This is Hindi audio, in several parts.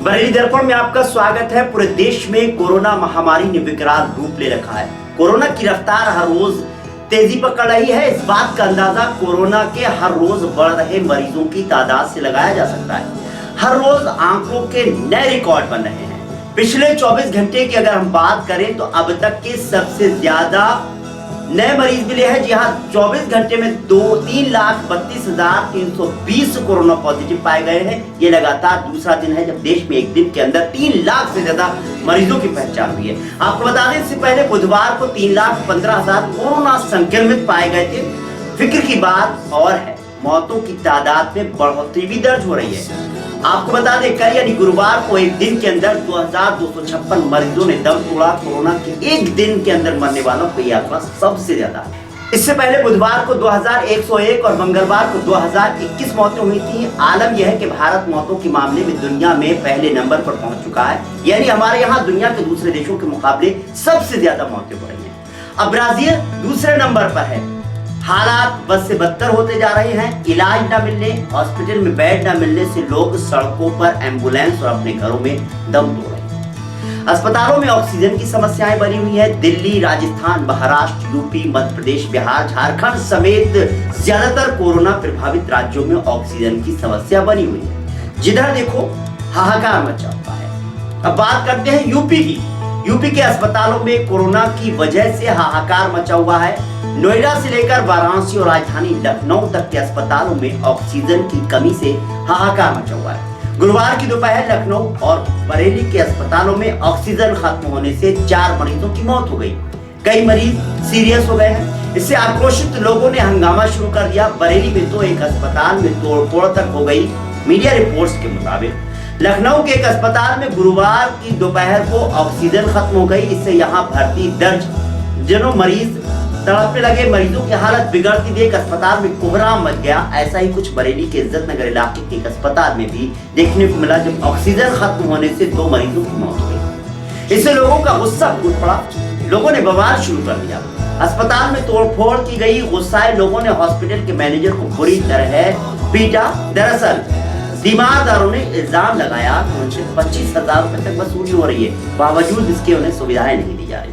बरेली दर्पण में आपका स्वागत है। पूरे देश में कोरोना महामारी ने विकराल रूप ले रखा है। कोरोना की रफ्तार हर रोज तेजी पकड़ रही है। इस बात का अंदाजा कोरोना के हर रोज बढ़ रहे मरीजों की तादाद से लगाया जा सकता है। हर रोज आंकड़ों के नए रिकॉर्ड बन रहे हैं। पिछले 24 घंटे की अगर हम बात करें तो अब तक के सबसे ज्यादा नए मरीज मिले हैं। जी हाँ, 24 घंटे में 3,32,320 कोरोना पॉजिटिव पाए गए हैं। ये लगातार दूसरा दिन है जब देश में एक दिन के अंदर 3 लाख से ज्यादा मरीजों की पहचान हुई है। आपको बता दें, इससे पहले बुधवार को 3,15,000 कोरोना संक्रमित पाए गए थे। फिक्र की बात और है, मौतों की तादाद में बढ़ोतरी भी दर्ज हो रही है। आपको बता दें, कल यानी गुरुवार को एक दिन के अंदर 2,256 मरीजों ने दम तोड़ा। कोरोना के एक दिन के अंदर मरने वालों को यह आंकड़ा सबसे ज्यादा है। इससे पहले बुधवार को 2,101 और मंगलवार को 2,021 मौतें हुई थी। आलम यह है कि भारत मौतों के मामले में दुनिया में पहले नंबर पर पहुंच चुका है, यानी हमारे यहाँ दुनिया के दूसरे देशों के मुकाबले सबसे ज्यादा मौतें हो रही हैं। अब ब्राजील दूसरे नंबर पर है। हालात बद से बदतर होते जा रहे हैं। इलाज न मिलने, हॉस्पिटल में बेड न मिलने से लोग सड़कों पर एम्बुलेंस और अपने घरों में दम तोड़ रहे हैं। अस्पतालों में ऑक्सीजन की समस्याएं बनी हुई है। दिल्ली, राजस्थान, महाराष्ट्र, यूपी, मध्य प्रदेश, बिहार, झारखंड समेत ज्यादातर कोरोना प्रभावित राज्यों में ऑक्सीजन की समस्या बनी हुई है। जिधर देखो हाहाकार मचा हुआ है। अब बात करते हैं यूपी की। यूपी के अस्पतालों में कोरोना की वजह से हाहाकार मचा हुआ है। नोएडा से लेकर वाराणसी और राजधानी लखनऊ तक के अस्पतालों में ऑक्सीजन की कमी से हाहाकार मचा हुआ है। गुरुवार की दोपहर लखनऊ और बरेली के अस्पतालों में ऑक्सीजन खत्म होने से 4 मरीजों की मौत हो गई। कई मरीज सीरियस हो गए हैं। इससे आक्रोशित लोगों ने हंगामा शुरू कर दिया। बरेली में तो एक अस्पताल में तोड़फोड़ तक हो गई। मीडिया रिपोर्ट्स के मुताबिक लखनऊ के एक अस्पताल में गुरुवार की दोपहर को ऑक्सीजन खत्म हो गई। इससे यहाँ भर्ती दर्जनों मरीज तड़पने लगे। मरीजों की हालत बिगड़ती देख अस्पताल में कोहराम मच गया। ऐसा ही कुछ बरेली के इज्जत नगर इलाके के एक अस्पताल में भी देखने को मिला, जब ऑक्सीजन खत्म होने से 2 मरीजों की मौत हो गई। इससे लोगों का गुस्सा फूट पड़ा। लोगों ने बवाल शुरू कर दिया। अस्पताल में तोड़फोड़ की गई। गुस्साए लोगों ने हॉस्पिटल के मैनेजर को बुरी तरह पीटा। दरअसल बीमारदारों ने इल्जाम लगाया कि उनसे 25,000 रुपए तक वसूली हो रही है, बावजूद इसके उन्हें सुविधाएं नहीं दी जा रही।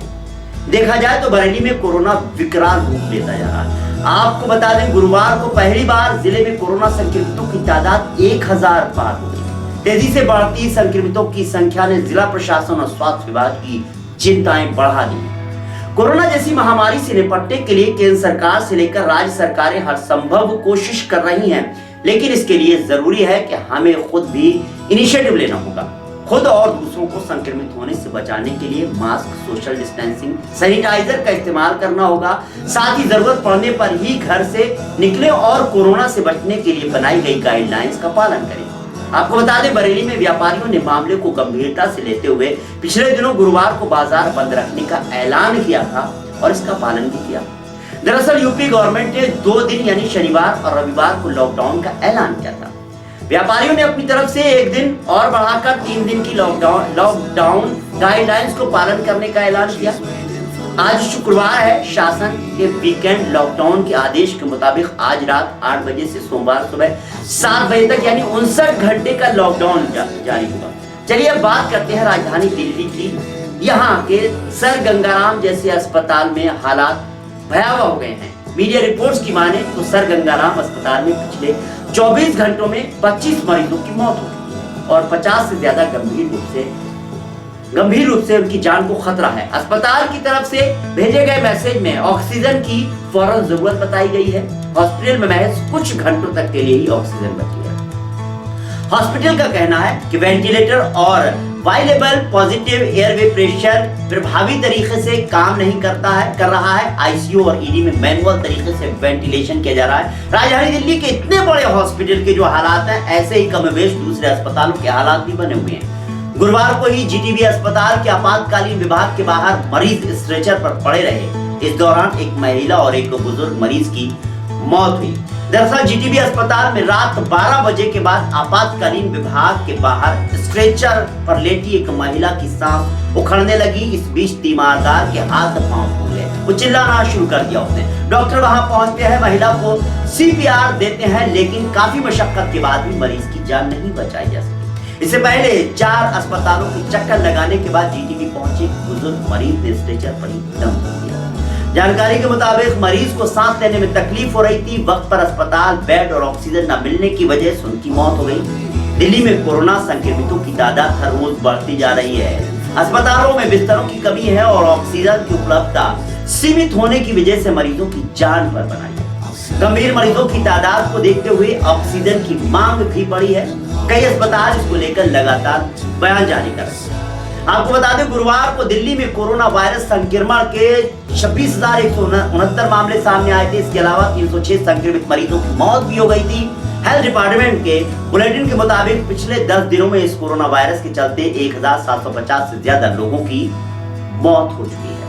देखा जाए तो बरेली में कोरोना विकराल रूप लेता जा रहा है। आपको बता दें, गुरुवार को पहली बार जिले में कोरोना संक्रमितों की तादाद 1,000 पार हो गई। तेजी से बढ़ती संक्रमितों की संख्या ने जिला प्रशासन और स्वास्थ्य विभाग की चिंताएं बढ़ा दी। कोरोना जैसी महामारी से निपटने के लिए केंद्र सरकार से लेकर राज्य सरकारें हर संभव कोशिश कर रही हैं, लेकिन इसके लिए जरूरी है कि हमें खुद भी इनिशिएटिव लेना होगा। खुद और दूसरों को संक्रमित होने से बचाने के लिए मास्क, सोशल डिस्टेंसिंग, सैनिटाइजर का इस्तेमाल करना होगा। साथ ही जरूरत पड़ने पर ही घर से निकले और कोरोना से बचने के लिए बनाई गई गाइडलाइंस का पालन करें। आपको बता दें, बरेली में व्यापारियों ने मामले को गंभीरता से लेते हुए पिछले दिनों गुरुवार को बाजार बंद रखने का ऐलान किया था और इसका पालन भी किया। दरअसल यूपी गवर्नमेंट ने 2 दिन यानी शनिवार और रविवार को लॉकडाउन का ऐलान किया था। व्यापारियों ने अपनी तरफ से 1 दिन और बढ़ाकर 3 दिन की लॉकडाउन गाइडलाइंस को पालन करने का ऐलान किया। आज शुक्रवार है। शासन के वीकेंड लॉकडाउन के आदेश के मुताबिक आज रात 8 बजे से सोमवार सुबह 7 बजे तक यानी 59 घंटे का लॉकडाउन जारी होगा। चलिए अब बात करते हैं राजधानी दिल्ली की। यहाँ के सर गंगाराम जैसे अस्पताल में हालात भयावह हो गए हैं। मीडिया रिपोर्ट्स की माने तो सर गंगाराम अस्पताल में पिछले 24 घंटों में 25 मरीजों की मौत हो गई और 50 से ज्यादा गंभीर रूप से उनकी जान को खतरा है। अस्पताल की तरफ से भेजे गए मैसेज में ऑक्सीजन की फौरन जरूरत बताई गई है। हॉस्पिटल में महज कुछ घंटों तक के लिए ही ऑक्सीजन बची है। हॉस्पिटल का कहना है कि वेंटिलेटर और वाइलेबल पॉजिटिव एयरवे प्रेशर प्रभावी तरीके से काम नहीं कर रहा है। आईसीयू और ईडी में मैनुअल तरीके से वेंटिलेशन किया जा रहा है। राजधानी दिल्ली के इतने बड़े हॉस्पिटल के जो हालात हैं, ऐसे ही कमोबेश दूसरे अस्पतालों के हालात भी बने हुए हैं। गुरुवार को ही जीटीबी अस्पताल के आपातकालीन विभाग के बाहर मरीज स्ट्रेचर पर पड़े रहे। इस दौरान एक महिला और एक बुजुर्ग मरीज की मौत हुई। दरअसल जीटीबी अस्पताल में रात 12 बजे के बाद आपातकालीन विभाग के बाहर स्ट्रेचर पर लेटी एक महिला की सांस उखड़ने लगी। इस बीच तीमारदार के हाथ पांव फूल गए। वो चिल्लाना शुरू कर दिया उसने। डॉक्टर वहां पहुंचते हैं, महिला को सीपीआर देते हैं, लेकिन काफी मशक्कत के बाद भी मरीज की जान नहीं बचाई जा सकी। इससे पहले 4 अस्पतालों के चक्कर लगाने के बाद जीटीबी पहुंचे बुजुर्ग मरीज ने स्ट्रेचर पर ही दम तोड़ दिया। जानकारी के मुताबिक मरीज को सांस लेने में तकलीफ हो रही थी। वक्त पर अस्पताल बेड और ऑक्सीजन न मिलने की वजह से उनकी मौत हो गई। दिल्ली में कोरोना संक्रमितों की तादाद हर रोज बढ़ती जा रही है। अस्पतालों में बिस्तरों की कमी है और ऑक्सीजन की उपलब्धता सीमित होने की वजह से मरीजों की जान पर बनाई है। गंभीर मरीजों की तादाद को देखते हुए ऑक्सीजन की मांग भी बढ़ी है। कई अस्पताल इसको लेकर लगातार बयान जारी कर रहे हैं। आपको बता दें, गुरुवार को दिल्ली में कोरोना वायरस संक्रमण के 26,169 मामले सामने आए थे। इसके अलावा 306 संक्रमित मरीजों की मौत भी हो गई थी। हेल्थ डिपार्टमेंट के बुलेटिन के मुताबिक पिछले 10 दिनों में इस कोरोना वायरस के चलते 1750 से ज्यादा लोगों की मौत हो चुकी है।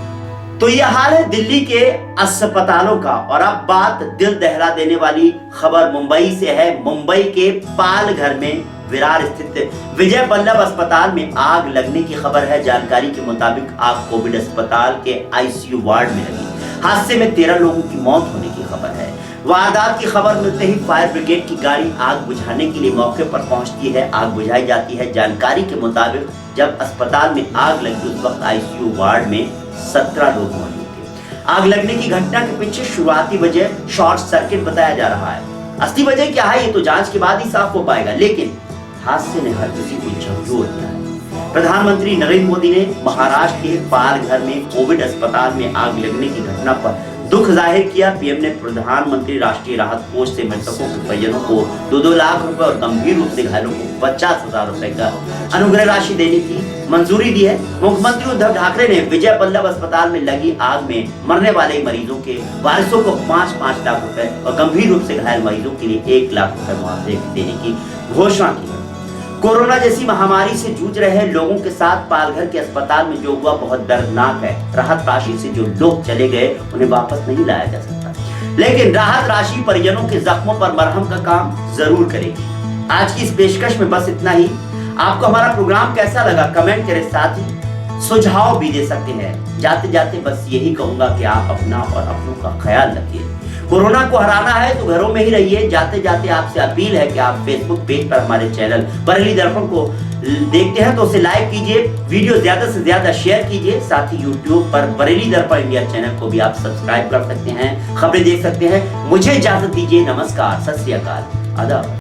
तो यह हाल है दिल्ली के अस्पतालों का। और अब बात दिल दहला देने वाली खबर मुंबई से है। मुंबई के पालघर में विरार स्थित विजय वल्लभ अस्पताल में आग लगने की खबर है। जानकारी के मुताबिक आग कोविड अस्पताल के आईसीयू वार्ड में लगी। हादसे में 13 लोगों की मौत होने की खबर है। वारदात की खबर मिलते ही फायर ब्रिगेड की गाड़ी आग बुझाने के लिए मौके पर पहुंचती है। आग बुझाई जाती है। जानकारी के मुताबिक जब अस्पताल में आग लगी उस वक्त आईसीयू वार्ड में 17 लोग मौजूद थे। आग लगने की घटना के पीछे शुरुआती वजह शॉर्ट सर्किट बताया जा रहा है। असली वजह क्या है ये तो जांच के बाद ही साफ हो पाएगा, लेकिन हादसे ने हर किसी को झकझोर दिया है। प्रधानमंत्री नरेंद्र मोदी ने महाराष्ट्र के पालघर में कोविड अस्पताल में आग लगने की घटना पर दुख जाहिर किया। पीएम ने प्रधानमंत्री राष्ट्रीय राहत कोष से मृतकों के परिजनों को 2-2 लाख रुपए और गंभीर रूप से घायलों को 50,000 रुपए का अनुग्रह राशि देने की मंजूरी दी है। मुख्यमंत्री उद्धव ठाकरे ने विजय वल्लभ अस्पताल में लगी आग में मरने वाले मरीजों के वारिसों को 5-5 लाख रुपए और गंभीर रूप से घायल मरीजों के लिए 1 लाख रुपए मुआवजे देने की घोषणा की। कोरोना जैसी महामारी से जूझ रहे लोगों के साथ पालघर के अस्पताल में जो हुआ बहुत दर्दनाक है। राहत राशि से जो लोग चले गए उन्हें वापस नहीं लाया जा सकता, लेकिन राहत राशि परिजनों के जख्मों पर मरहम का काम जरूर करेगी। आज की इस पेशकश में बस इतना ही। आपको हमारा प्रोग्राम कैसा लगा कमेंट करें, साथ ही सुझाव भी दे सकते हैं। जाते जाते बस यही कहूंगा कि आप अपना और अपनों का ख्याल रखिए। कोरोना को हराना है तो घरों में ही रहिए। जाते जाते आपसे अपील है कि आप फेसबुक पेज पर हमारे चैनल बरेली दर्पण को देखते हैं तो उसे लाइक कीजिए, वीडियो ज्यादा से ज्यादा शेयर कीजिए। साथ ही यूट्यूब पर बरेली दर्पण इंडिया चैनल को भी आप सब्सक्राइब कर सकते हैं, खबरें देख सकते हैं। मुझे इजाजत दीजिए। नमस्कार, सत श्री अकाल, आदाब।